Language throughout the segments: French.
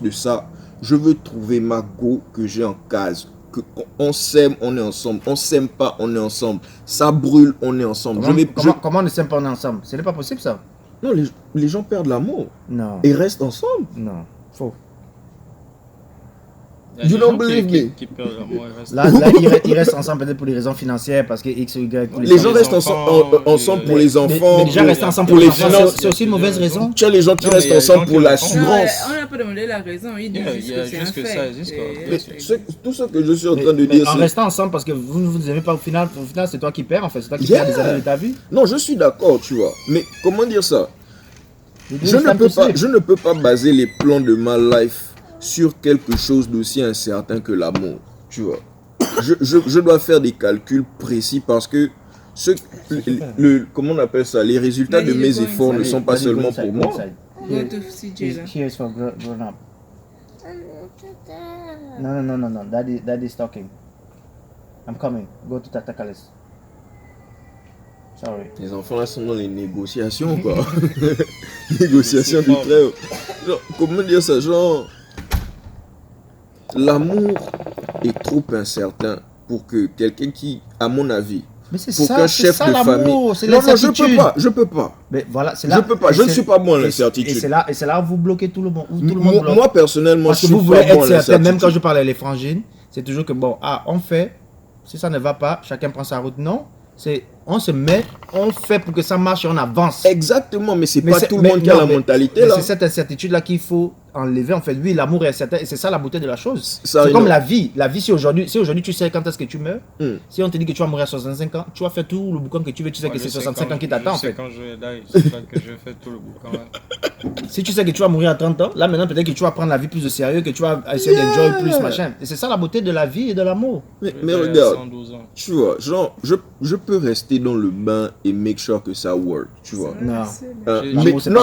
de ça, je veux trouver ma go que j'ai en case. Que on s'aime, on est ensemble. On s'aime pas, on est ensemble. Ça brûle, on est ensemble. Comment on ne s'aime pas, on est ensemble? Ce n'est pas possible ça. Non, les gens perdent l'amour. Non. Et restent ensemble. Non, faux. You don't believe me? Là, ils restent ensemble peut-être pour des raisons financières, parce que X ou Y. Les gens restent ensemble pour les enfants. Mais déjà rester ensemble pour les finances. c'est aussi une mauvaise raison. Tu as les gens qui restent ensemble pour l'assurance. On n'a pas demandé la raison, il dit juste que c'est un fait. Tout ce que je suis en train de dire, en c'est... restant ensemble, parce que vous ne vous aimez pas au final c'est toi qui perds, en fait. C'est toi qui perds des années de ta vie. Non, je suis d'accord, tu vois. Mais comment dire ça? Je ne peux pas baser les plans de ma life sur quelque chose d'aussi incertain que l'amour, tu vois. Je dois faire des calculs précis parce que comment on appelle ça, les résultats de mes efforts ne sont pas seulement pour moi. Go to CJ là. Here's for grown up. No. Daddy's talking. I'm coming. Go to Tata Kalis. Sorry. Les enfants là sont dans les négociations, quoi. Négociations du très haut. Genre, comment dire ça, genre... L'amour est trop incertain pour que quelqu'un qui, à mon avis, mais c'est pour ça, qu'un chef de famille... Non, je peux pas. Mais voilà, c'est là. Je peux pas, je ne suis pas bon à l'incertitude. Et c'est là où vous bloquez tout le monde. Tout le monde bloque. Moi, personnellement, parce que vous voulez être certain, même quand je parle à les frangines, c'est toujours que bon, on fait, si ça ne va pas, chacun prend sa route. Non, c'est on se met, on fait pour que ça marche et on avance. Exactement, mais c'est pas tout le monde qui a la mentalité là. C'est cette incertitude là qu'il faut enlever. En fait, oui, l'amour est incertain et c'est ça la beauté de la chose. C'est comme la vie. La vie, si aujourd'hui tu sais quand est-ce que tu meurs, si on te dit que tu vas mourir à 65 ans, tu vas faire tout le boucan que tu veux, tu sais que c'est 65 ans qui t'attend en fait. Quand je die, c'est pas que je fais tout le boucan. Si tu sais que tu vas mourir à 30 ans, là maintenant peut-être que tu vas prendre la vie plus au sérieux, que tu vas essayer d'enjoy plus, machin. Et c'est ça la beauté de la vie et de l'amour. Mais regarde, tu vois, genre, je peux rester dans le bain et make sure que ça work, tu vois. Non. Non,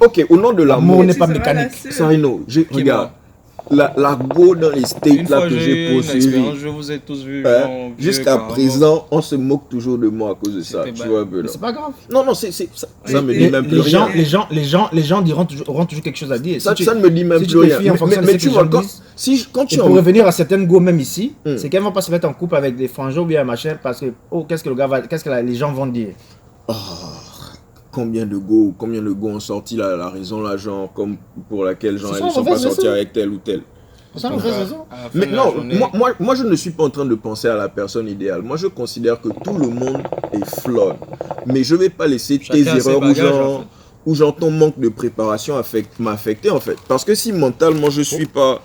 ok, au nom de l'amour. L'amour n'est pas mécanique. Ça, regarde, la go dans les states là que j'ai poursuivi. Je vous ai tous vus. Jusqu'à présent, on se moque toujours de moi à cause de ça, tu vois un peu là. C'est pas grave. Non, ça me dit même plus rien. Les gens auront toujours quelque chose à dire. Ça ne me dit même plus rien. Mais tu vois, quand tu pour revenir à certaines go même ici, c'est qu'elles vont pas se mettre en couple avec des frangins ou bien machin parce que qu'est-ce que les gens vont dire. Combien de go ont sorti la raison là, genre comme pour laquelle genre elles ne sont pas sorties avec tel ou tel. C'est une vraie raison. Mais non, moi je ne suis pas en train de penser à la personne idéale. Moi je considère que tout le monde est flawed. Mais je vais pas laisser tes erreurs ou genre ton manque de préparation m'affecter en fait. Parce que si mentalement je suis pas...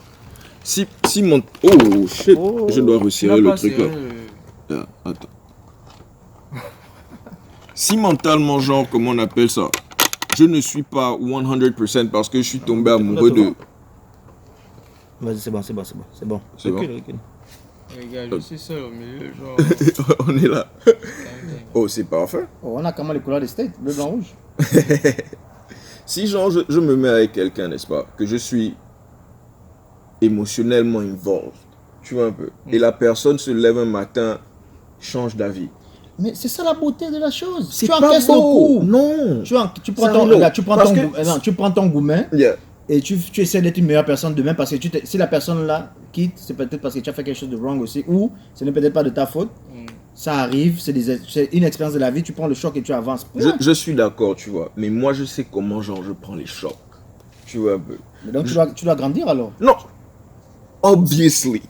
Si mon... Oh shit, je dois resserrer le truc là. Attends. Si mentalement, genre, comment on appelle ça, je ne suis pas 100% parce que je suis tombé amoureux de... Vas-y, c'est bon. C'est bon. Les gars, je suis seul au milieu, genre... On est là. Oh, c'est parfait. On a comment les couleurs des States, bleu, blanc, rouge. Si, genre, je me mets avec quelqu'un, n'est-ce pas, que je suis émotionnellement involved, tu vois un peu, et la personne se lève un matin, change d'avis. Mais c'est ça la beauté de la chose. C'est pas beau. Non. Tu prends ton gourmet et tu essaies d'être une meilleure personne demain parce que si la personne là quitte, c'est peut-être parce que tu as fait quelque chose de wrong aussi ou ce n'est peut-être pas de ta faute. Ça arrive, c'est une expérience de la vie, tu prends le choc et tu avances. Je suis d'accord, tu vois. Mais moi, je sais comment genre je prends les chocs. Tu vois un peu. Mais donc tu dois grandir alors. Non. Obviously,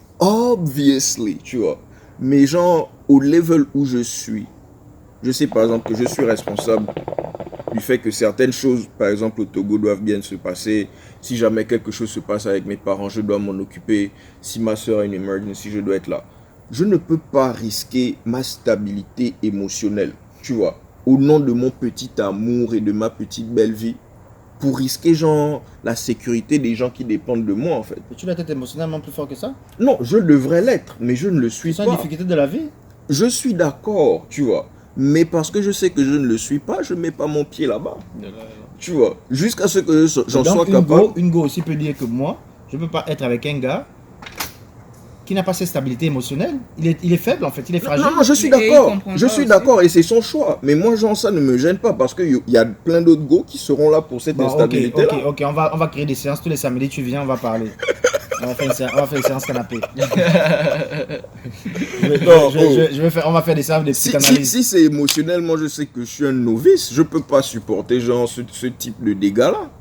tu vois. Mais genre, au level où je suis, je sais par exemple que je suis responsable du fait que certaines choses, par exemple au Togo, doivent bien se passer. Si jamais quelque chose se passe avec mes parents, je dois m'en occuper. Si ma soeur a une emergency, je dois être là. Je ne peux pas risquer ma stabilité émotionnelle, tu vois, au nom de mon petit amour et de ma petite belle vie, pour risquer genre la sécurité des gens qui dépendent de moi en fait. Et tu dois être émotionnellement plus fort que ça? Non, je devrais l'être, mais je ne le suis pas. C'est une difficulté de la vie. Je suis d'accord, tu vois. Mais parce que je sais que je ne le suis pas, je ne mets pas mon pied là-bas. Tu vois, jusqu'à ce que j'en sois capable. Une go aussi peut dire que moi, je ne peux pas être avec un gars qui n'a pas cette stabilité émotionnelle, il est faible en fait, il est fragile. Non, je suis d'accord. Je suis d'accord et c'est son choix. Mais moi, genre, ça ne me gêne pas parce qu'il y a plein d'autres go qui seront là pour cette instabilité-là. Ok, on va créer des séances tous les samedis. Tu viens, on va parler. On va faire une séance canapé. On va faire des séances de psychanalyse. Si c'est émotionnel, moi je sais que je suis un novice. Je peux pas supporter genre ce type de dégâts-là.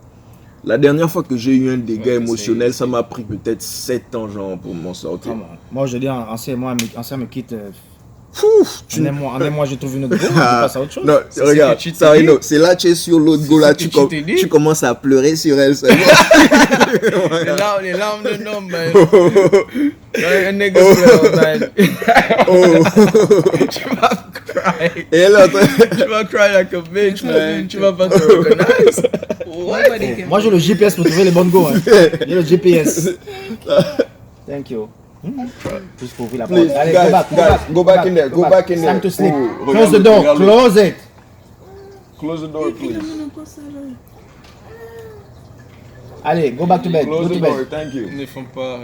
La dernière fois que j'ai eu un dégât émotionnel, ça m'a pris peut-être 7 ans genre pour m'en sortir. Moi je dis, ancien me quitte. En un mois, j'ai trouvé une autre go, je passe à autre chose. Non, regarde, c'est là tu es sur l'autre go, là tu commences à pleurer sur elle. Les larmes de homme, man. Un nigga pleure, man. Tu vas cry. Tu vas cry like a bitch, man. Tu vas pas te recognize. Moi j'ai le GPS pour trouver les bonnes go. J'ai le GPS. Thank you. Juste pour ouvrir la porte. Allez, go back in there. Time to sleep. Close the door. Close it. Close the door, please. Allez, go back to bed. Close the door, thank you.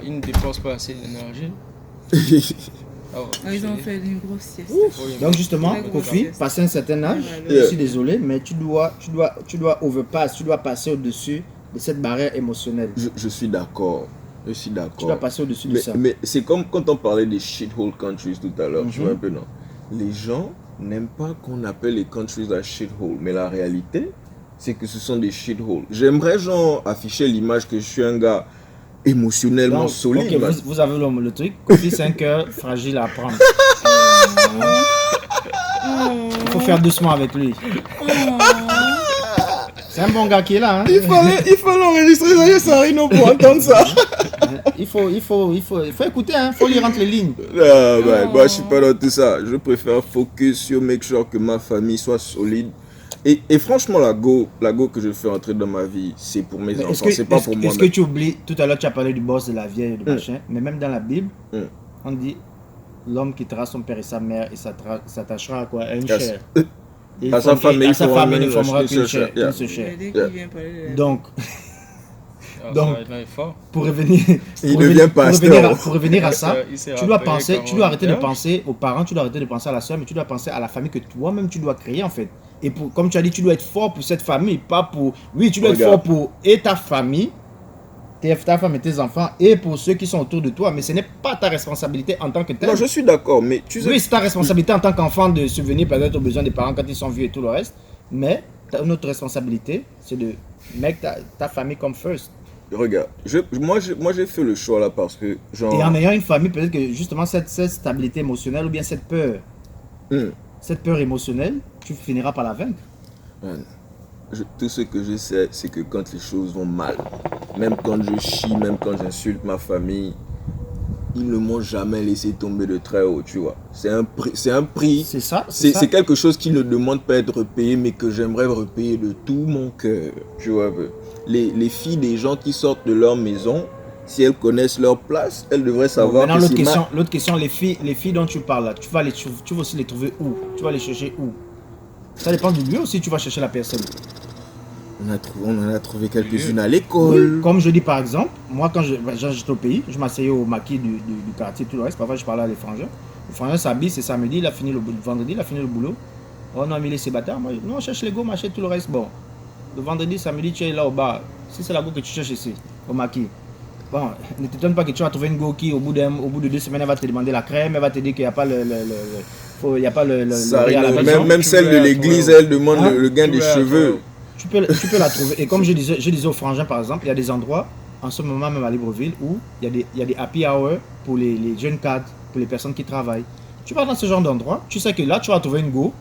Ils ne dépensent pas assez d'énergie. Ils ont fait une grosse sieste. Donc justement, Kofi, passé un certain âge, je suis désolé, mais tu dois overpass, tu dois passer au-dessus de cette barrière émotionnelle. Je suis d'accord. Je suis d'accord. Tu dois passer au-dessus de ça. Mais c'est comme quand on parlait des shithole countries tout à l'heure, tu vois un peu, non? Les gens n'aiment pas qu'on appelle les countries la shithole, mais la réalité, c'est que ce sont des shitholes. J'aimerais genre afficher l'image que je suis un gars émotionnellement solide. Okay, vous avez le truc. Kofi, c'est un cœur fragile à prendre. Il faut faire doucement avec lui. C'est un bon gars qui est là. Hein? Il fallait enregistrer ça, Rino, pour entendre ça. Il faut écouter, hein? Il faut lire entre les lignes. Moi, je suis pas dans tout ça. Je préfère focus sur make sure que ma famille soit solide. Et franchement, la go que je fais entrer dans ma vie, c'est pour mes enfants, c'est pas pour moi. Est-ce que tu oublies, tout à l'heure tu as parlé du boss de la vieille et du machin, mais même dans la Bible, on dit l'homme quittera son père et sa mère et s'attachera à quoi? À une chair. À sa famille, il formera qu'une chair. Donc, pour revenir à ça, tu dois arrêter de penser aux parents, tu dois arrêter de penser à la soeur, mais tu dois penser à la famille que toi-même tu dois créer en fait. Et comme tu as dit, tu dois être fort pour cette famille, pas pour... Oui, tu dois être fort pour ta famille, ta femme et tes enfants, et pour ceux qui sont autour de toi, mais ce n'est pas ta responsabilité en tant que tel. Non, je suis d'accord, mais tu sais... Oui, c'est ta responsabilité en tant qu'enfant de subvenir peut-être aux besoins des parents quand ils sont vieux et tout le reste, mais notre responsabilité, c'est de mettre ta famille comme first. Regarde, moi j'ai fait le choix là parce que genre... Et en ayant une famille, peut-être que justement cette stabilité émotionnelle ou bien cette peur émotionnelle, tu finiras par la vaincre. Tout ce que je sais, c'est que quand les choses vont mal, même quand je chie, même quand j'insulte ma famille, ils ne m'ont jamais laissé tomber de très haut, tu vois. C'est un prix. C'est ça. C'est quelque chose qui ne demande pas à être payé, mais que j'aimerais repayer de tout mon cœur, tu vois. Les filles des gens qui sortent de leur maison, si elles connaissent leur place, elles devraient savoir que l'autre question, les filles dont tu parles là, tu vas aussi les trouver où? Tu vas les chercher où? Ça dépend du lieu aussi, tu vas chercher la personne. On en a trouvé quelques-unes à l'école. Oui, comme je dis par exemple, moi quand j'étais au pays, je m'asseyais au maquis du quartier, tout le reste, parfois je parlais à les frangins. Le frangin s'habille, c'est samedi, il a fini le vendredi, il a fini le boulot. Oh non, mais il est célibataire, moi, non, on cherche les go, machin, tout le reste, bon. Le vendredi, samedi, tu es là au bar. Si c'est la go que tu cherches ici, au maquis. Bon, ne t'étonne pas que tu vas trouver une go qui, au bout de 2 semaines, elle va te demander la crème, elle va te dire qu'il n'y a pas même celle de l'église, elle demande le gain des cheveux. Tu peux la trouver. Et comme je disais au frangin, par exemple, il y a des endroits, en ce moment même à Libreville, où il y a des happy hours pour les jeunes cadres, pour les personnes qui travaillent. Tu vas dans ce genre d'endroit, tu sais que là, tu vas trouver une go.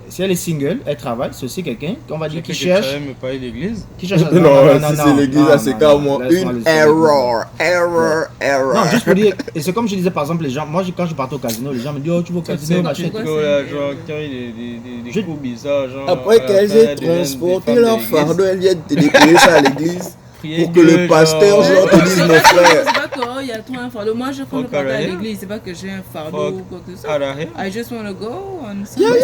Si elle est single, elle travaille, c'est aussi quelqu'un qu'on va dire qui cherche. Mais pas l'église. Qui cherche. Non, si c'est l'église, c'est carrément une error. Non, juste pour dire, et c'est comme je disais par exemple, les gens, moi quand je partais au casino, les gens me disent oh tu vas au casino, machin. Genre qui ont des coups bizarres, genre. Après qu'elles aient transporté leur fardeau, elles viennent te déposer ça à l'église. Pour que le pasteur genre te dise mon frère. C'est pas correct, il y a trop un fardeau. Moi, quand je parle à l'église, c'est pas que j'ai un fardeau ou quoi que ce soit. I just want to go on Sunday.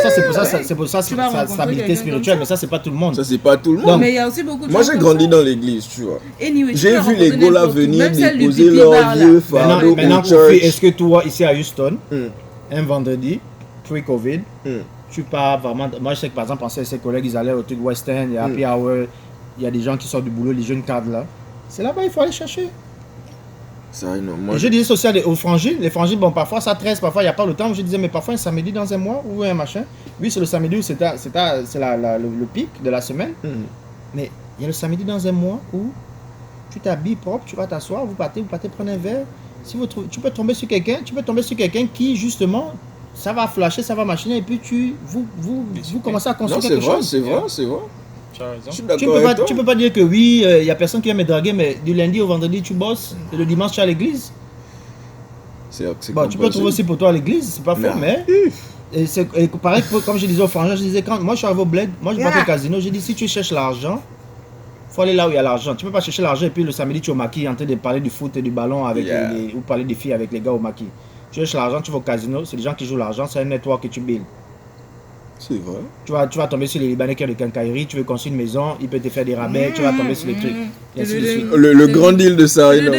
C'est pour ça sa stabilité spirituelle, mais ça, c'est pas tout le monde. Ça, c'est pas tout le monde. Mais il y a aussi beaucoup de Moi, j'ai grandi dans l'église, tu vois. J'ai vu les gars là venir déposer leur vieux fardeau. Maintenant, Kofi, est-ce que toi, ici à Houston, un vendredi, pre-Covid, tu pars vraiment. Moi, je sais que par exemple, ses collègues, ils allaient au truc West End, il y a Happy Hour, il y a des gens qui sortent du boulot, les jeunes cadres là. C'est là-bas, il faut aller chercher. Ça, non, moi, je disais social aux frangines. Les frangines, bon, parfois ça tresse, parfois il n'y a pas le temps. Je disais, mais parfois un samedi dans un mois ou un machin. Oui, c'est le samedi où c'est le pic de la semaine. Mais il y a le samedi dans un mois où tu t'habilles propre, tu vas t'asseoir, vous partez prendre un verre. Si tu peux tomber sur quelqu'un, qui justement, ça va flasher, ça va machiner, et puis vous commencez à construire quelque chose. C'est vrai. Tu peux pas dire que oui, il y a personne qui vient me draguer, mais du lundi au vendredi tu bosses, et le dimanche tu es à l'église. Bon, tu peux trouver aussi pour toi à l'église, c'est pas faux, mais... Et pareil, comme je disais aux frangins, quand moi je suis arrivé au bled, moi je vais pas au casino, j'ai dit si tu cherches l'argent, il faut aller là où il y a l'argent. Tu peux pas chercher l'argent et puis le samedi tu es au maquis en train de parler du foot et du ballon avec ou parler des filles avec les gars au maquis. Tu cherches l'argent, tu vas au casino, c'est les gens qui jouent l'argent, c'est un network que tu builds. C'est vrai. Tu vas tomber sur les Libanais qui ont des quincailleries, tu veux construire une maison, il peut te faire des rabais, tu vas tomber sur les trucs. Et ainsi de suite. Le grand deal de Sarino.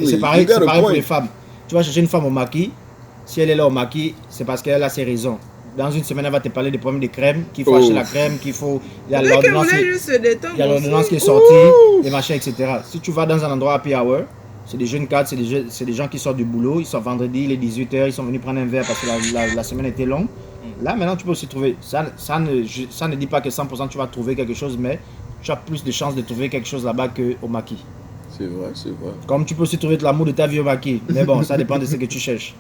C'est pareil pour les femmes. Tu vas chercher une femme au maquis, si elle est là au maquis, c'est parce qu'elle a ses raisons. Dans une semaine, elle va te parler des problèmes de crème, qu'il faut acheter la crème, qu'il faut... Il y a l'ordonnance qui est sortie, les machins, etc. Si tu vas dans un endroit happy hour, c'est des jeunes cadres, c'est des gens qui sortent du boulot, ils sont vendredi, il est 18h, ils sont venus prendre un verre parce que la semaine était longue. Là, maintenant, tu peux aussi trouver... Ça ne dit pas que 100% tu vas trouver quelque chose, mais tu as plus de chances de trouver quelque chose là-bas qu'au maquis. C'est vrai. Comme tu peux aussi trouver l'amour de ta vie au maquis. Mais bon, ça dépend de ce que tu cherches.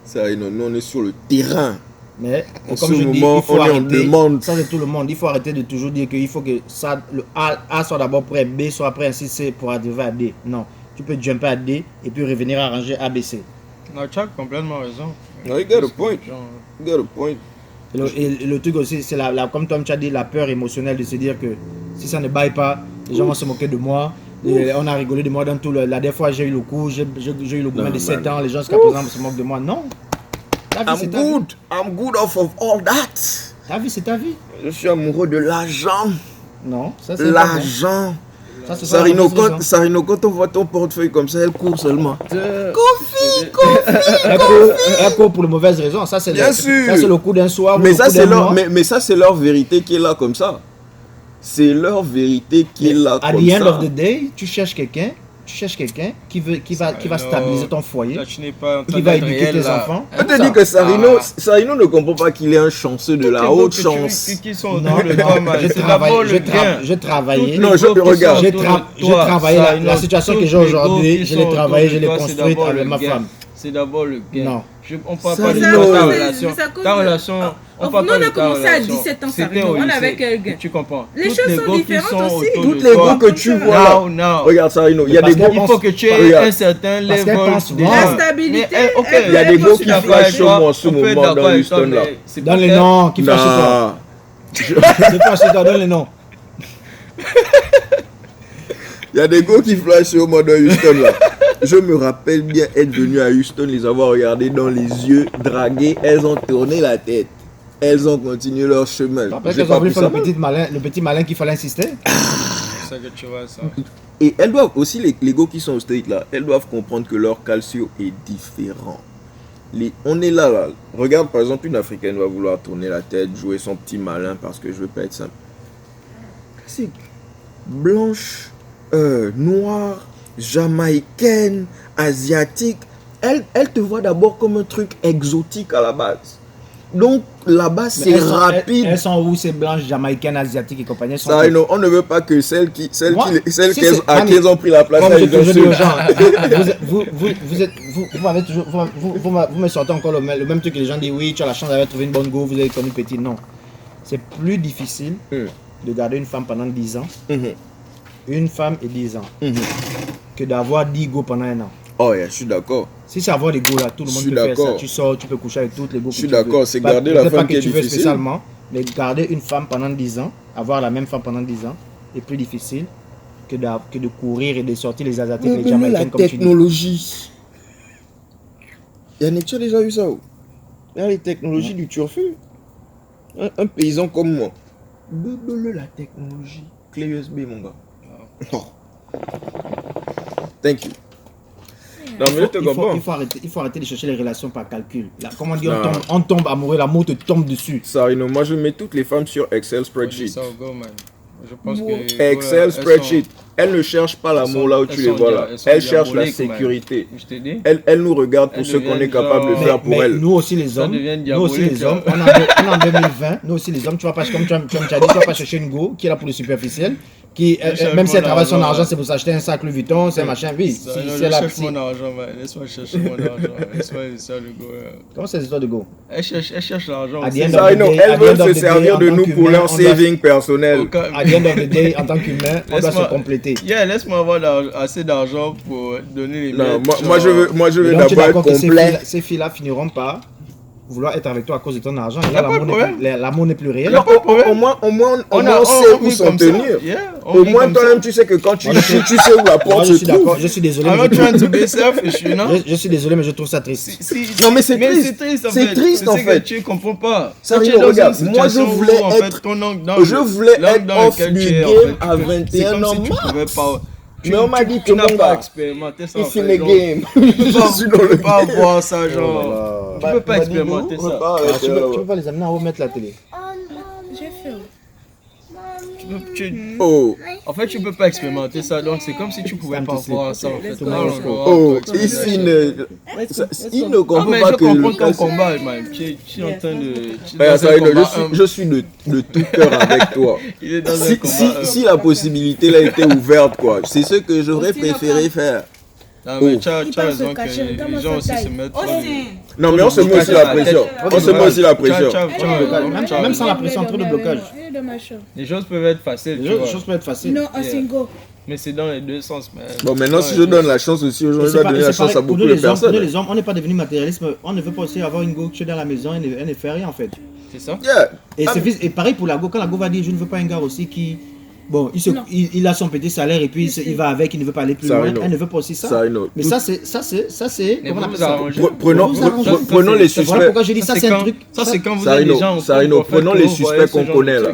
Ça, nous, on est sur le terrain. Mais en comme ce moment, il faut arrêter, ça c'est tout le monde. Il faut arrêter de toujours dire qu'il faut que ça, le A soit d'abord prêt, B soit prêt, ainsi C pour arriver à D. Non, tu peux jumper à D et puis revenir à ranger A, B, C. Non, tu as complètement raison. No, you got a point. Et le truc aussi, c'est comme Tom tu as dit, la peur émotionnelle de se dire que si ça ne baille pas, les gens vont se moquer de moi. On a rigolé de moi dans tout la dernière fois j'ai eu le coup, j'ai eu le gourmet de 7 ans, les gens jusqu'à présent se moquent de moi. Non. I'm good off of all that. Ta vie, c'est ta vie. Je suis amoureux de l'argent. Non, ça c'est l'argent. Sarino, quand on voit ton portefeuille comme ça, elle court seulement. Kofi. Elle court pour de mauvaises raisons. Ça c'est le coup d'un soir. Mais ça c'est leur vérité qui est là comme ça. C'est leur vérité qui est là comme ça. At the end of the day, tu cherches quelqu'un qui va stabiliser ton foyer, qui va éduquer tes enfants. Je te dis que Sarino ne comprend pas qu'il est un chanceux de la haute chance. Non, j'ai travaillé. Non, regarde. J'ai travaillé la situation que j'ai aujourd'hui, je l'ai travaillé, je l'ai construite avec ma femme. C'est d'abord le gain. Non. On parle pas de ta relation. Ta relation. On a commencé à 17 ans, on avait quel gain. Tu comprends. Les choses sont différentes aussi. Toutes les gars que tu vois. Regarde Sarino, il y a des gars. Il faut que tu aies un certain level. La stabilité. Il y a des gars qui flashent sur moi en ce moment dans Houston là. Dans les noms qui flashent sur toi. C'est pas chez toi, donne les noms. Il y a des gars qui flashent sur moi dans Houston là. Je me rappelle bien être venu à Houston, les avoir regardés dans les yeux, dragués, elles ont tourné la tête. Elles ont continué leur chemin. Qu'elles ont voulu faire le petit malin qu'il fallait insister. C'est ça que tu vois ça. Et elles doivent aussi, les gars qui sont au state là, elles doivent comprendre que leur calcio est différent. On est là. Regarde par exemple, une Africaine va vouloir tourner la tête, jouer son petit malin parce que je veux pas être simple. C'est blanche, noire, jamaïcaine, asiatique, elle te voit d'abord comme un truc exotique à la base. Donc là-bas c'est rapide. Elles sont où ces blanches, jamaïcaines, asiatiques et compagnie? Ça, non, on ne veut pas que celles qui ont pris la place. Vous me sortez encore le même truc que les gens disent oui, tu as la chance d'avoir trouvé une bonne go, vous avez connu petit. Non. C'est plus difficile de garder une femme pendant 10 ans. Une femme et 10 ans. Que d'avoir 10 go pendant un an. Oh, yeah, je suis d'accord. Si c'est avoir des go là, tout le monde peut faire ça. Tu sors, tu peux coucher avec toutes les go. Je suis d'accord, c'est garder la femme qui est difficile. Spécialement, mais garder une femme pendant 10 ans, avoir la même femme pendant 10 ans, est plus difficile que de courir et de sortir les asiatiques, les Jamaïcains comme technologie. Yannick, tu as déjà eu ça? Il y a les technologies du turfu. Un paysan comme moi. La technologie. Clé USB, mon gars. Oh. Thank you. Non, mais il faut arrêter de chercher les relations par calcul. Là, comment on dit, on tombe amoureux, l'amour te tombe dessus. Ça, moi je mets toutes les femmes sur Excel spreadsheet. Je pense que Excel spreadsheet. Elles ne cherchent pas l'amour là où tu les vois là. Elles cherchent la sécurité. Elles nous regardent pour ce qu'on est capable de faire pour elles. Nous aussi les hommes, on est en 2020, nous aussi les hommes, tu vas pas, comme tu as dit, tu vas pas chercher une go qui est là pour le superficiel. Qui, même si elle travaille son argent, c'est pour s'acheter un sac Louis Vuitton, c'est un machin, oui. C'est la cherche mon argent, laisse-moi chercher mon argent. Laisse-moi ça, le go. Comment c'est l'histoire de go? Elle cherche l'argent. Elles veulent se servir de nous pour leur saving personnel. À the end of the day, en tant qu'humain, on doit se compléter. Laisse-moi avoir assez d'argent pour donner les Non, moi je veux d'abord être complet. Ces filles-là finiront par vouloir être avec toi à cause de ton argent. Et là, l'amour n'est plus réel. Au moins, on sait où s'en tenir. Au moins, toi-même, tu sais que quand tu chies, tu sais où la porte se trouve. Je suis désolé. Je suis désolé, mais je trouve ça triste. Non, mais c'est triste. C'est triste, en fait. Tu comprends pas. Ça regarde, moi, je voulais être off du game à 21 ans. Mais on m'a dit que mon gars, it's in the game. Je suis dans le pas voir ça, genre. Tu peux pas expérimenter ça. Tu peux pas les amener à remettre la télé. J'ai fait. En fait, tu peux pas expérimenter ça, donc c'est comme si tu pouvais pas voir ça. En fait. Ici, il ne comprend pas que je comprends ton combat, man. Tu es en train de. Je suis de tout cœur avec toi. Si la possibilité là était ouverte, quoi, c'est ce que j'aurais préféré faire. Non, mais tu as raison que les gens aussi se mettent. Non, mais on se met aussi la pression. On se met aussi la pression. Même sans la pression, trop de blocage. Les choses peuvent être faciles. Les choses peuvent être faciles. Non, un single. Mais c'est dans les deux sens. Bon, maintenant, si je donne la chance aussi, je dois donner la chance à beaucoup de personnes. Nous, les hommes, on n'est pas devenus matérialistes, mais on ne veut pas aussi avoir une go dans la maison et ne faire rien en fait. C'est ça? Et pareil pour la go, quand la go va dire je ne veux pas un gars aussi qui. Bon, il a son petit salaire et puis il va avec, il ne veut pas aller plus loin. Elle ne veut pas aussi ça. Mais ça c'est comment on appelle ça? Prenons les suspects. Voilà pourquoi je dis ça, c'est un truc. Ça c'est quand vous êtes déjà en couple. Prenons les suspects qu'on connaît là.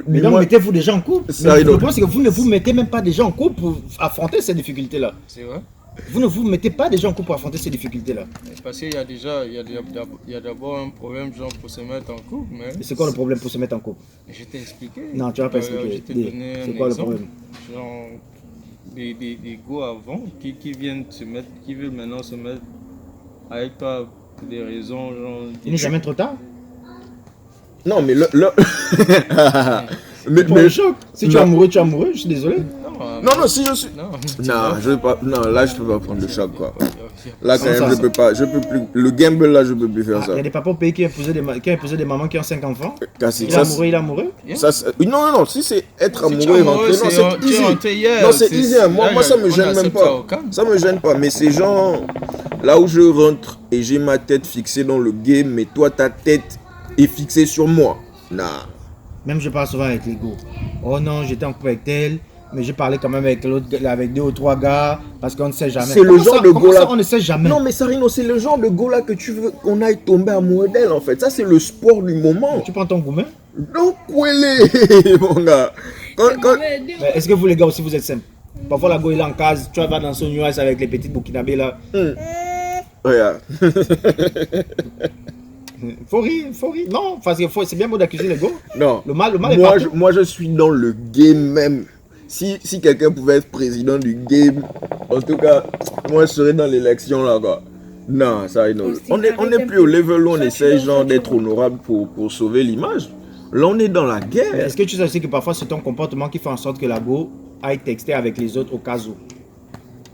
Mais donc mettez-vous déjà en couple. Le problème c'est que vous ne vous mettez même pas déjà en couple pour affronter ces difficultés là. C'est vrai. Vous ne vous mettez pas déjà en couple pour affronter ces difficultés-là. Parce qu'il y a d'abord un problème genre pour se mettre en couple. Mais c'est quoi le problème pour se mettre en couple? Je t'ai expliqué. Non, tu vas pas expliquer. C'est quoi le problème? Genre des go avant qui viennent se mettre, qui veulent maintenant se mettre avec toi pour des raisons genre. Il n'est jamais trop tard. Non, mais mais choc. Si tu es amoureux, je suis désolé. Non, si je suis. Non, je veux pas. Non, là, je peux pas prendre le choc, quoi. Là, quand même, je peux pas. Je peux plus. Le gamble, là, je peux plus faire ça. Il y a des papas au pays qui ont épousé des mamans qui ont 5 enfants. Il est amoureux. Non, si c'est être amoureux et rentrer, non, c'est easy. Non, c'est easy. Moi, ça me gêne même pas. Ça me gêne pas. Mais ces gens, là où je rentre et j'ai ma tête fixée dans le game, mais toi, ta tête est fixée sur moi. Non. Même je parle souvent avec les go. Oh non, j'étais en couple avec tel. Mais j'ai parlé quand même avec 2 ou 3 gars parce qu'on ne sait jamais. C'est le genre de go là. On ne sait jamais. Non, mais Sarino, c'est le genre de go là que tu veux qu'on aille tomber amoureux d'elle en fait. Ça, c'est le sport du moment. Tu prends ton gourmet? Non, couélé, mon gars. Est-ce que vous les gars aussi vous êtes simples? Parfois la go est là en case, tu vas dans son nuage avec les petites burkinabés là. Regarde. Faut rire. Non, c'est bien beau d'accuser les go. Non. Le mal est partout. Moi, je suis dans le game même. Si quelqu'un pouvait être président du game, en tout cas, moi, je serais dans l'élection là, quoi. Non, ça, non. On n'est plus au level où on essaie genre d'être honorable pour sauver l'image. Là, on est dans la guerre. Est-ce que tu sais aussi que parfois, c'est ton comportement qui fait en sorte que la go aille texter avec les autres au cas où?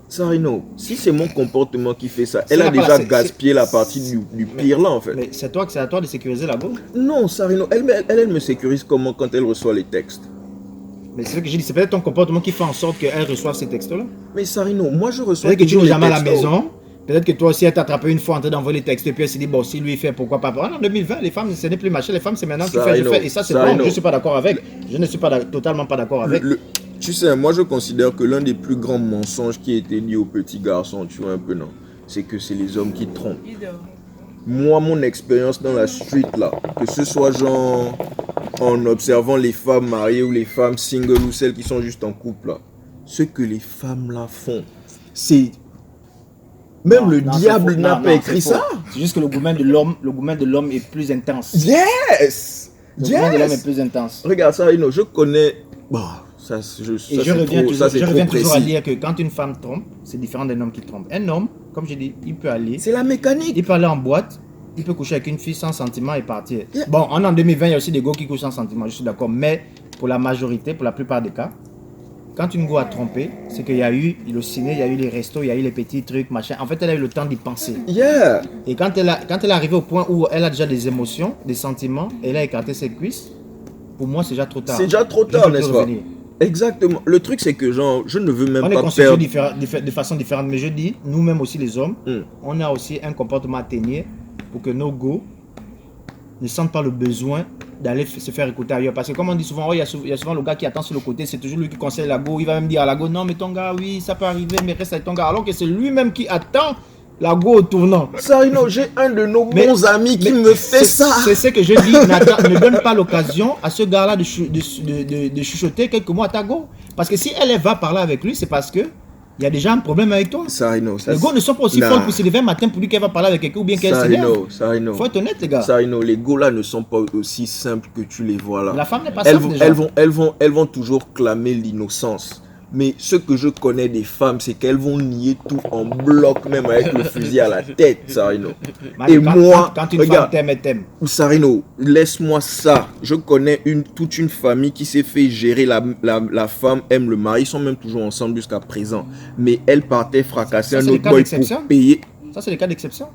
Sarino, si c'est mon comportement qui fait ça, elle a déjà gaspillé la partie du pire là en fait. Mais c'est à toi de sécuriser la go? Non, Sarino, elle me sécurise comment quand elle reçoit les textes? Mais c'est ce que j'ai dit, c'est peut-être ton comportement qui fait en sorte qu'elle reçoive ces textes-là. Mais Sarino, moi je reçois. Peut-être que tu n'es jamais à la maison. Peut-être que toi aussi, elle t'a attrapé une fois en train d'envoyer les textes et puis elle s'est dit, bon, si lui il fait, pourquoi pas? En 2020, les femmes, ce n'est plus machin, les femmes, c'est maintenant tu fais, je fais. Et ça, c'est bon, je ne suis pas d'accord avec. Je ne suis totalement pas d'accord avec. Tu sais, moi je considère que l'un des plus grands mensonges qui a été dit aux petits garçons, tu vois un peu, non, c'est que c'est les hommes qui trompent. Moi, mon expérience dans la street là, que ce soit genre en observant les femmes mariées ou les femmes singles ou celles qui sont juste en couple là, ce que les femmes là font, c'est... Même le diable n'a pas écrit ça. C'est juste que le gourmet de l'homme est plus intense. Yes! Le gourmet de l'homme est plus intense. Regarde ça, je connais... Bon, je reviens toujours à dire que quand une femme trompe, c'est différent d'un homme qui trompe. Un homme, comme je dis, il peut aller... C'est la mécanique. Il peut aller en boîte, il peut coucher avec une fille sans sentiment et partir. Yeah. Bon, en 2020, il y a aussi des gars qui couchent sans sentiment, je suis d'accord. Mais pour la majorité, pour la plupart des cas, quand une go a trompé, c'est qu'il y a eu le ciné, il y a eu les restos, il y a eu les petits trucs, machin. En fait, elle a eu le temps d'y penser. Yeah. Et quand elle est arrivée au point où elle a déjà des émotions, des sentiments, elle a écarté ses cuisses, pour moi, c'est déjà trop tard. C'est déjà trop tard, n'est-ce pas? Exactement. Le truc, c'est que genre, je ne veux même pas perdre... On est constitués de façon différente, mais je dis, nous-mêmes aussi les hommes, on a aussi un comportement atténué pour que nos go ne sentent pas le besoin d'aller se faire écouter ailleurs. Parce que comme on dit souvent, il y a souvent le gars qui attend sur le côté, c'est toujours lui qui conseille la go. Il va même dire à la go, non mais ton gars, oui, ça peut arriver, mais reste avec ton gars. Alors que c'est lui-même qui attend la go au tournant. Sarino, j'ai un de nos bons amis qui me fait ça. C'est ce que je dis, ne donne pas l'occasion à ce gars-là de chuchoter quelques mots à ta go. Parce que si elle va parler avec lui, c'est parce que il y a déjà un problème avec toi. Sarino, les gars ne sont pas aussi folles pour se lever un matin pour lui qu'elle va parler avec quelqu'un ou bien qu'elle se lève. Sarino. Faut être honnête, les gars. Sarino, les gars là ne sont pas aussi simples que tu les vois là. La femme n'est pas simple déjà. Elles vont toujours clamer l'innocence. Mais ce que je connais des femmes, c'est qu'elles vont nier tout en bloc, même avec le fusil à la tête, Sarino. Et moi, quand une femme t'aime, elle t'aime. Sarino, laisse-moi ça. Je connais toute une famille qui s'est fait gérer. La femme aime le mari. Ils sont même toujours ensemble jusqu'à présent. Mais elle partait fracasser un autre boy pour payer. Ça, c'est le cas d'exception.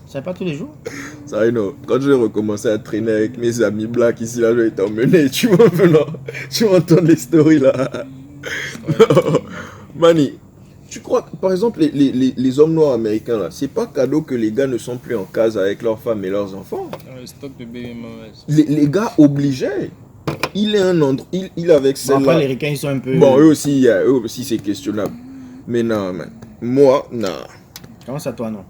Ça n'est pas tous les jours. Sarino, quand je vais recommencer à traîner avec mes amis blacks ici, là, je vais t'emmener. Tu vois, tu vas entendre les stories là. Mani, tu crois que par exemple les hommes noirs américains là, c'est pas cadeau que les gars ne sont plus en case avec leurs femmes et leurs enfants. Les gars obligés. Il est un endroit, il avec celle-là. Après les ricains ils sont un peu. Bon eux aussi c'est questionnable. Mais non man, moi non. Comment ça toi non?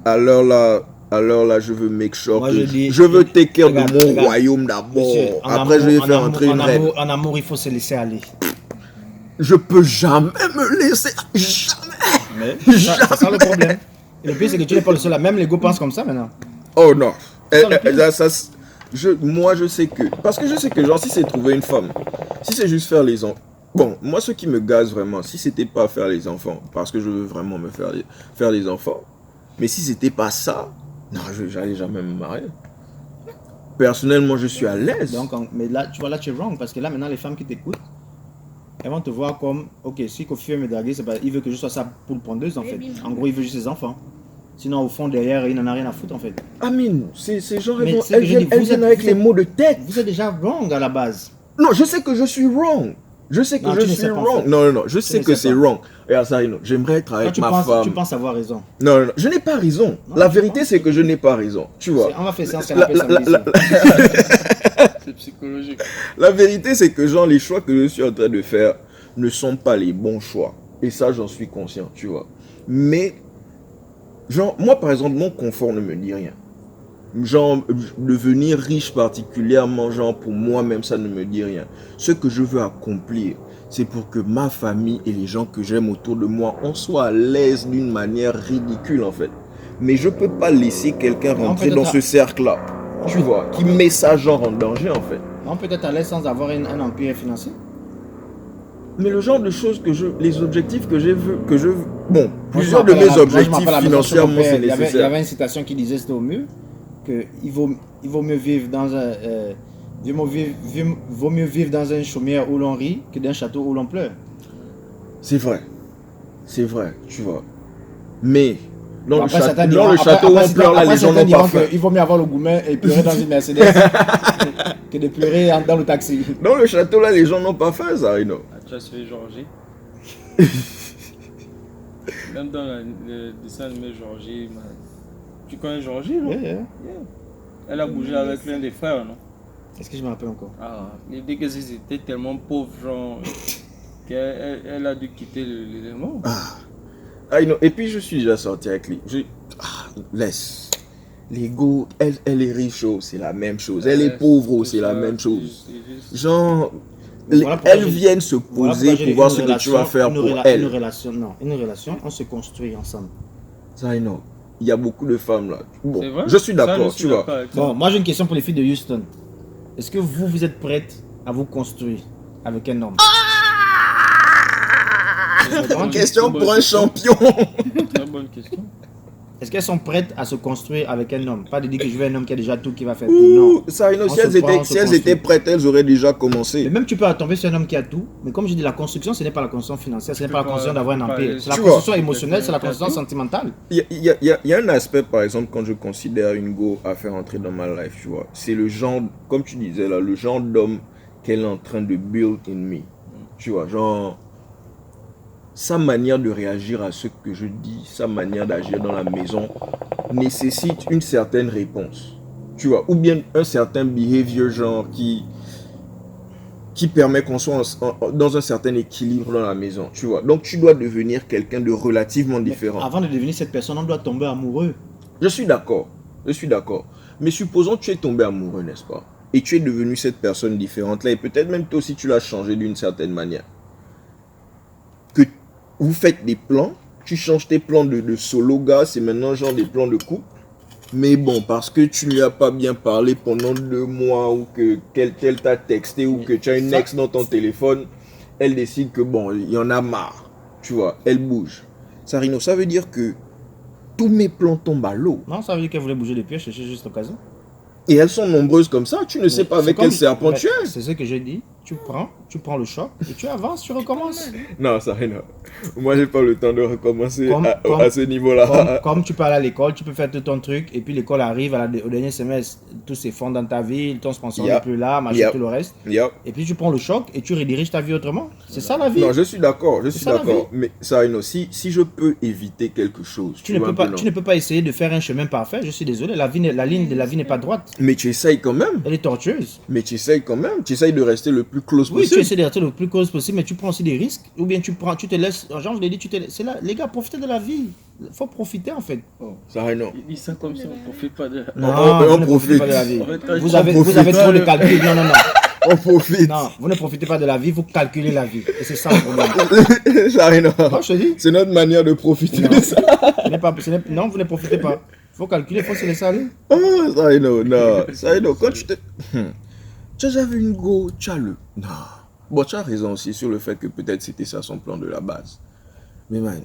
Alors là, je veux make sure que je veux take care de mon royaume d'abord. Après je vais faire entrer une reine. En amour il faut se laisser aller. Je peux jamais me laisser. Jamais. Mais c'est ça le problème. Et le pire, c'est que tu n'es pas le seul. Même les gars pensent comme ça maintenant. Oh non. Moi, je sais que. Parce que je sais que, genre, si c'est trouver une femme, si c'est juste faire les enfants. Bon, moi, ce qui me gaze vraiment, si c'était pas faire les enfants, parce que je veux vraiment me faire les enfants, mais si c'était pas ça, non, j'allais jamais me marier. Personnellement, je suis à l'aise. Donc, mais là, tu vois, là, tu es wrong. Parce que là, maintenant, les femmes qui t'écoutent, elles vont te voir comme, ok, si Kofi me draguer, c'est pas, il veut que je sois sa poule pondeuse en fait. En gros, il veut juste ses enfants. Sinon, au fond, derrière, il n'en a rien à foutre en fait. Amine, c'est genre, elles viennent avec les mots de tête. Vous êtes déjà wrong à la base. Non, je sais que je suis wrong. Je sais que je suis wrong. Non, je sais que c'est wrong. Regarde ça, j'aimerais être avec ma femme. Tu penses avoir raison. Non, je n'ai pas raison. La vérité, c'est que je n'ai pas raison. Tu vois. On va faire ça, c'est psychologique. La vérité, c'est que genre les choix que je suis en train de faire ne sont pas les bons choix. Et ça, j'en suis conscient, tu vois. Mais, genre, moi, par exemple, mon confort ne me dit rien. Genre, devenir riche particulièrement, genre, pour moi-même, ça ne me dit rien. Ce que je veux accomplir, c'est pour que ma famille et les gens que j'aime autour de moi, on soit à l'aise d'une manière ridicule, en fait. Mais je peux pas laisser quelqu'un rentrer dans ce cercle-là. Tu vois, qui met ça genre en danger en fait. On peut être à l'aise sans avoir un empire financier. Mais le genre de choses les objectifs que j'ai vu, bon, plusieurs de mes objectifs financièrement c'est nécessaire. Il y avait une citation qui disait c'était au mieux que il vaut mieux vivre dans un vaut mieux vivre dans une chaumière où l'on rit que d'un château où l'on pleure. C'est vrai, tu vois. Mais dans le château où on pleure, là, les gens n'ont pas faim. Il vaut mieux avoir le gourmet et pleurer dans une Mercedes que de pleurer dans le taxi. Dans le château, là, les gens n'ont pas faim, Sarino. Tu as suivi Georgie. Même dans le dessin animé Georgie, tu connais Georgie, non? Yeah. Elle a bougé avec l'un des frères, non? Est-ce que je me rappelle encore? Il dit que c'était tellement pauvre, genre, qu'elle a dû quitter l'élément. Et puis je suis déjà sorti avec lui. Laisse. L'ego, elle est riche, c'est la même chose. Elle est pauvre, c'est la même chose. Genre, elles viennent se poser pour voir ce que tu vas faire pour elle. Une relation, on se construit ensemble. Ça, non. Il y a beaucoup de femmes là. Bon, je suis d'accord, tu vois. Bon, moi j'ai une question pour les filles de Houston. Est-ce que vous êtes prêtes à vous construire avec un homme? Question pour un champion. Très bonne question. Est-ce qu'elles sont prêtes à se construire avec un homme? Pas de dire que je veux un homme qui a déjà tout, qui va faire tout. Non. Ça, si elles étaient prêtes, elles auraient déjà commencé. Mais même tu peux tomber sur un homme qui a tout. Mais comme je dis, la construction, ce n'est pas la construction financière, ce n'est pas la construction d'avoir un empire. C'est la construction émotionnelle, c'est la construction sentimentale. Il y a un aspect, par exemple, quand je considère une go à faire entrer dans ma life, tu vois. C'est le genre, comme tu disais là, le genre d'homme qu'elle est en train de build in me. Tu vois, genre... Sa manière de réagir à ce que je dis, sa manière d'agir dans la maison nécessite une certaine réponse, tu vois, ou bien un certain behavior genre qui permet qu'on soit dans un certain équilibre dans la maison, tu vois. Donc tu dois devenir quelqu'un de relativement différent. Mais avant de devenir cette personne, on doit tomber amoureux. Je suis d'accord. Mais supposons que tu es tombé amoureux, n'est-ce pas? Et tu es devenu cette personne différente là, et peut-être même toi aussi tu l'as changé d'une certaine manière. Que vous faites des plans, tu changes tes plans de solo gars, c'est maintenant genre des plans de couple. Mais bon, parce que tu ne lui as pas bien parlé pendant 2 mois, ou que qu'elle t'a texté, ou que tu as une ex dans ton téléphone, elle décide que bon, il y en a marre. Tu vois, elle bouge. Sarino, ça veut dire que tous mes plans tombent à l'eau. Non, ça veut dire qu'elle voulait bouger les pieds, chercher juste l'occasion. Et elles sont nombreuses comme ça, tu ne sais pas avec quelle serpent tu es. C'est ce que j'ai dit. Tu prends le choc et tu avances, tu recommences. Non, ça rien. Moi, j'ai pas le temps de recommencer à ce niveau-là. Comme tu peux aller à l'école, tu peux faire tout ton truc et puis l'école arrive au dernier semestre, tout s'effondre dans ta vie, ton sponsor n'est plus là, machin, tout le reste. Et puis tu prends le choc et tu rediriges ta vie autrement. C'est ça la vie. Non, je suis d'accord, Mais ça, si je peux éviter quelque chose, tu ne peux pas essayer de faire un chemin parfait. Je suis désolé, la ligne de la vie n'est pas droite. Mais tu essayes quand même. Elle est tortueuse. Mais tu essayes quand même. Tu essayes de rester le plus close possible. Oui, tu essaies de rester le plus close possible, mais tu prends aussi des risques. Ou bien tu te laisses. Genre, je l'ai dit, c'est là, les gars, profitez de la vie. Il faut profiter en fait. Ça rien. Il dit ça comme si on ne profite pas de la vie. Non, on profite pas de la vie. Vous avez trop de calcul. Non. On profite. Non, vous ne profitez pas de la vie, vous calculez la vie. Et c'est ça le problème. Ça rien. Non, je te dis. C'est notre manière de profiter de ça. Non, vous ne profitez pas. Il faut calculer, il faut se laisser aller. Oh, ça non. Ça quand tu te... Tu as déjà vu une go, tu as le... Non. Bon, tu as raison aussi sur le fait que peut-être c'était ça son plan de la base. Mais man...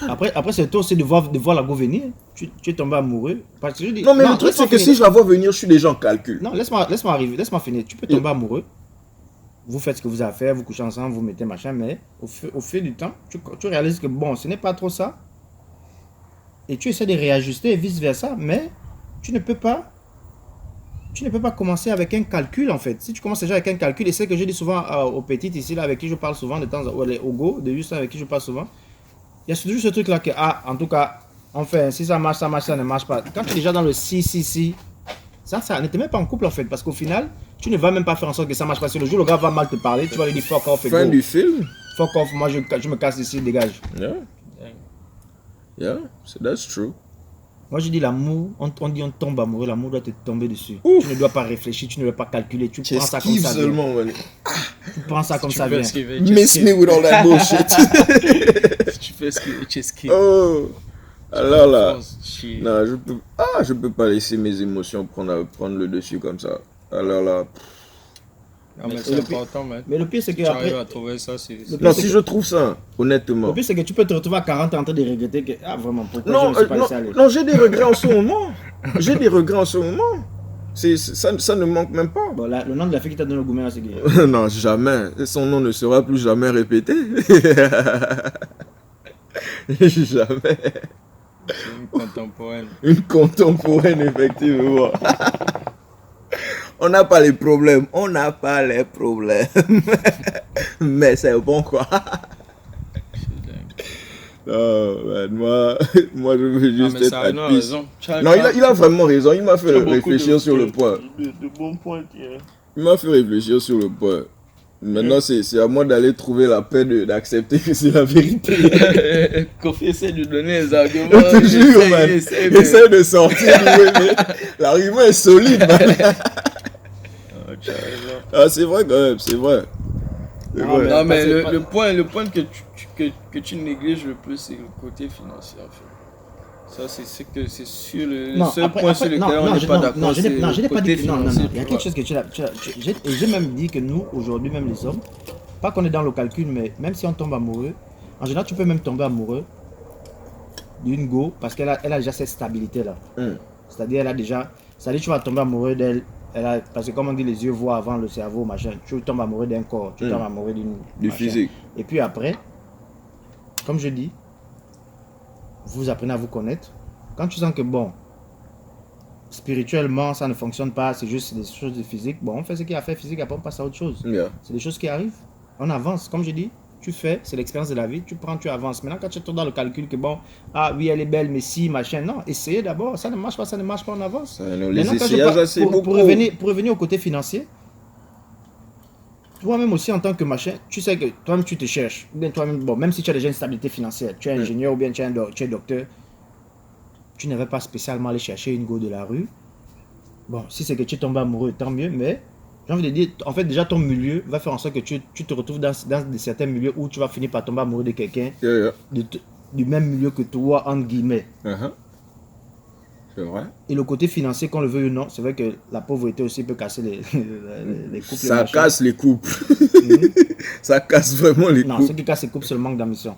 Après c'est toi aussi de voir la go venir. Tu es tombé amoureux. Parce que je dis, non, mais le truc c'est que si je la vois venir, je suis déjà en calcul. Non, laisse-moi arriver, laisse-moi finir. Tu peux tomber amoureux. Vous faites ce que vous avez à faire, vous couchez ensemble, vous mettez machin, mais au fil du temps, tu réalises que bon, ce n'est pas trop ça. Et tu essaies de réajuster et vice versa, mais tu ne peux pas commencer avec un calcul en fait. Si tu commences déjà avec un calcul, et c'est ce que je dis souvent aux petites ici, là, avec qui je parle souvent, de temps au go, de Houston avec qui je parle souvent, il y a toujours ce truc là que, en tout cas, enfin, si ça marche, ça ne marche pas. Quand tu es déjà dans le si, ça ne te met pas en couple en fait, parce qu'au final, tu ne vas même pas faire en sorte que ça marche pas. Si le jour le gars va mal te parler, tu vas lui dire fuck off et go. Fin du film. Fuck off, moi je me casse ici, dégage. Yeah, so that's true. Moi je dis l'amour, on dit on tombe amoureux, l'amour doit te tomber dessus. Ouf. Tu ne dois pas réfléchir, tu ne dois pas calculer, tu prends ça comme ça seulement, vient. Tu prends ça comme ça vient. Miss me with all that bullshit. Tu fais esquiver, tu esquives. Oh, alors là, non, je peux pas laisser mes émotions prendre le dessus comme ça. Alors là. Non, mais c'est important, mec. Mais le pire, c'est que. Tu arrives à trouver ça, c'est... Non, si je trouve ça, honnêtement. Le pire, c'est que tu peux te retrouver à 40 ans en train de regretter que. Ah, vraiment, pourquoi je ne suis pas laissé aller. Non, j'ai des regrets en ce moment. Ça ne manque même pas. Bon, le nom de la fille qui t'a donné le gourmet, c'est qui? Non, jamais. Son nom ne sera plus jamais répété. Jamais. C'est une contemporaine. Une contemporaine, effectivement. On n'a pas les problèmes, Mais c'est bon quoi. Non, moi, je veux juste être à peace. Non, il a vraiment raison. Il m'a fait réfléchir sur le point. De bons points. Il m'a fait réfléchir sur le point. Maintenant, c'est à moi d'aller trouver la paix d'accepter que c'est la vérité. Kofi essaie de donner les arguments. Toujours, man. Essaie de sortir. L'argument est solide, man. Ah, c'est vrai quand même, c'est vrai. Non, mais le point que tu négliges le plus, c'est le côté financier, en fait. Ça, c'est sûr le seul point sur lequel on n'est pas d'accord. Non, je n'ai pas dit que non. Il y a quelque chose que tu as. Et j'ai même dit que nous, aujourd'hui, même les hommes, pas qu'on est dans le calcul, mais même si on tombe amoureux, en général, tu peux même tomber amoureux d'une go parce qu'elle a déjà cette stabilité-là. C'est-à-dire, elle a déjà. C'est-à-dire, tu vas tomber amoureux d'elle. Parce que comme on dit, les yeux voient avant le cerveau, machin. Tu tombes amoureux d'un corps, tu tombes amoureux du physique. Et puis après, comme je dis, vous apprenez à vous connaître. Quand tu sens que bon, spirituellement, ça ne fonctionne pas, c'est juste des choses de physique. Bon, on fait ce qu'il y a à faire physique, après on passe à autre chose. C'est des choses qui arrivent. On avance, comme je dis. Tu fais, c'est l'expérience de la vie, tu prends, tu avances. Maintenant, quand tu tombes dans le calcul que bon, ah oui, elle est belle, mais si, machin, non, essayez d'abord, ça ne marche pas, on avance. Pour revenir au côté financier, toi-même aussi en tant que machin, tu sais que toi-même tu te cherches. Ou bien toi-même, bon, même si tu as déjà une stabilité financière, tu es ingénieur ou bien tu es docteur, tu ne vas pas spécialement aller chercher une go de la rue. Bon, si c'est que tu tombes amoureux, tant mieux, mais j'ai envie de dire, en fait, déjà ton milieu va faire en sorte que tu te retrouves dans certains milieux où tu vas finir par tomber amoureux de quelqu'un du même milieu que toi, entre guillemets. C'est vrai. Et le côté financier, qu'on le veuille ou non, c'est vrai que la pauvreté aussi peut casser les couples. Ça casse les couples. Ça casse vraiment les couples. Non, ce qui casse les couples, c'est le manque d'ambition.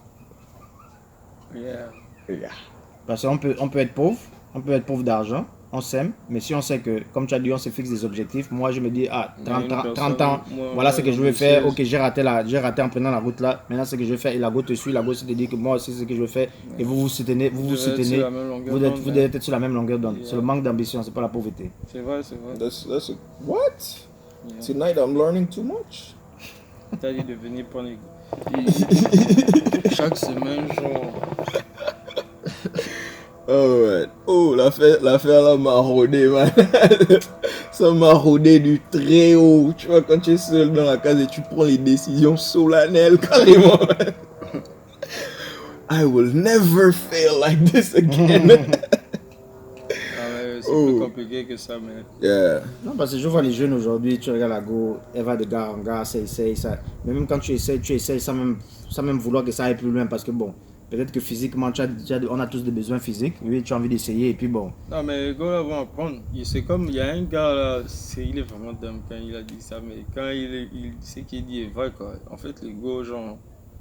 Parce qu'on peut être pauvre, on peut être pauvre d'argent. On s'aime, mais si on sait que, comme tu as dit, on se fixe des objectifs, moi je me dis, 30 ans, voilà ce que je veux faire, ok, j'ai raté en prenant la route là, maintenant ce que je vais faire, et la go te suit, la go te dit que moi aussi c'est ce que je veux faire, et vous soutenez, vous devez être sur la même longueur d'onde. C'est le manque d'ambition, c'est pas la pauvreté. C'est vrai. What? Tonight I'm learning too much. T'as dit de venir prendre chaque semaine, genre... Oh, l'affaire là m'a rodé, man. Ça m'a rodé du très haut. Tu vois, quand tu es seul dans la case et tu prends les décisions solennelles, carrément. I will never fail like this again. C'est plus compliqué que ça, mais... Non, parce que je vois les jeunes aujourd'hui, tu regardes la go, elle va de gars en gars, ça essaye, ça. Mais même quand tu essayes sans même vouloir que ça aille plus loin, parce que bon... Peut-être que physiquement, on a tous des besoins physiques. Oui, tu as envie d'essayer et puis bon. Non, mais les gars vont apprendre. C'est comme, il y a un gars là, il est vraiment dumb quand il a dit ça, mais quand ce qu'il dit est vrai, quoi. En fait, les gars, genre,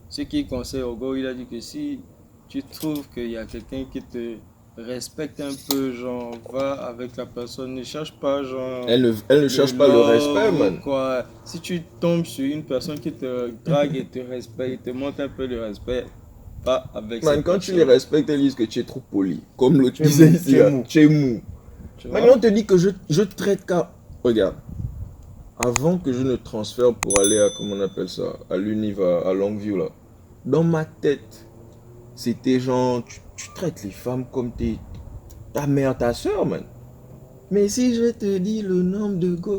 ce qu'il conseille au gars, il a dit que si tu trouves qu'il y a quelqu'un qui te respecte un peu, genre, va avec la personne, ne cherche pas, genre... Elle ne cherche pas le respect, man. Quoi. Si tu tombes sur une personne qui te drague et te respecte, te montre un peu de respect, pas avec man, quand tu les respectes, ils disent que tu es trop poli. Comme l'autre disait ici, tu es mou. Maintenant, on te dit que je traite qu'à... Regarde, avant que je ne transfère pour aller à, comment on appelle ça, à l'Univa, à Longview, là, dans ma tête, c'était genre, tu traites les femmes comme ta mère, ta soeur, man. Mais si je te dis le nombre de gars